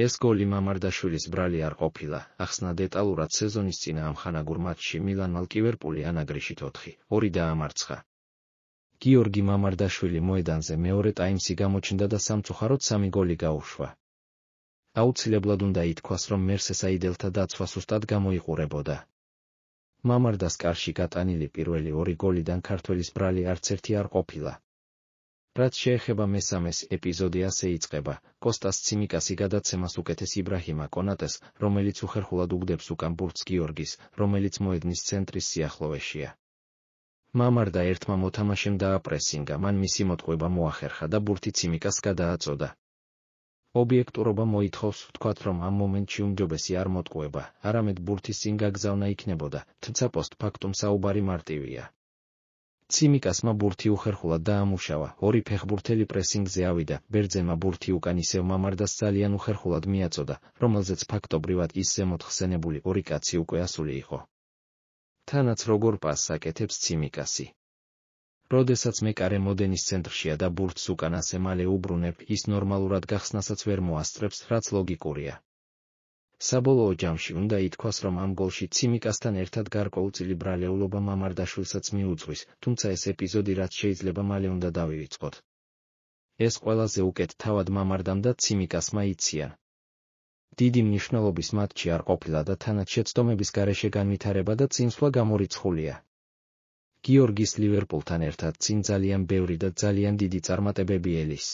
ეს გოლი მამარდაშვილის ბრალი არ ყოფილა, ახსნა დეტალურად სეზონის წინა ამხანაგურ მატჩში მილანმა ლივერპული ანაგრიშით 4-2 დაამარცხა. გიორგი მამარდაშვილი მოედანზე მეორე ტაიმში გამოჩნდა და სამწუხაროდ 3 გოლი გაუშვა. აუცილებლად უნდა ითქვას, რომ მერსესაიდელთა დაცვა სუსტად გამოიყურებოდა. მამარდას კარში გატანილი პირველი 2 გოლიდან ქართველის ბრალი არც ერთი არ ყოფილა. რაც შეეხება მესამეს ეპიზოდი, ასე იწყება კოსტას ციმიკასი გადაცემას უკეთეს იბრაჰიმა კონატეს, რომელიც უხერხულად უგდებს უკან ბურთს გიორგის, რომელიც მოედნის ცენტრის სიახლოვეშია. მამარდა ერთმა მოთამაშემ დააპრესინგა, მან მისი მოტყუება მოახერხა და ბურთი ციმიკას გადააწოდა. ობიექტურობა მოითხოვს ვთქვათ, რომ ამ მომენტში უმჯობესი არ მოტყუება, არამედ ბურთის წინ გაგზავნა იქნებოდა, თუმცა პოსტფაქტუმ საუბარი მარტივია. ციმიკასმა ბურთი უხერხულად დაამუშავა, 2 ფეხბურთელი პრესინგზე ავიდა, ბერძენმა ბურთი უკან ისევ მამარდას ძალიან უხერხულად მიაწოდა, რომელზეც ფაქტობრივად ის ზემოთ ხსენებული 2 კაცი უკვე ასული იყო. თანაც როგორ პასს აკეთებს ციმიკასი. როდესაც მეკარე მოდენის ცენტრშია და ბურთს უკან ასე მალე უბრუნებ, ის ნორმალურად გახსნასაც ვერ მოასწრებს, რაც ლოგიკურია. საბოლოო ჯამში უნდა ითქვას, რომ ამ გოლში ციმიკასთან ერთად გარკვეულწილი ბრალეულობა მამარდაშვილსაც მიუძღვის, თუმცა ეს ეპიზოდი რაც შეიძლება მალე უნდა დავივიწყოთ. ეს ყველაზე უკეთ თავად მამარდამ და ციმიკასმა იციან. დიდი მნიშვნელობის მატჩი არ ყოფილა და თანაც შეცდომების გარეშე განვითარება და წინსვლა გამორიცხულია. გიორგის ლივერპულთან ერთად წინ ძალიან ბევრი და ძალიან დიდი წარმატებები ელის.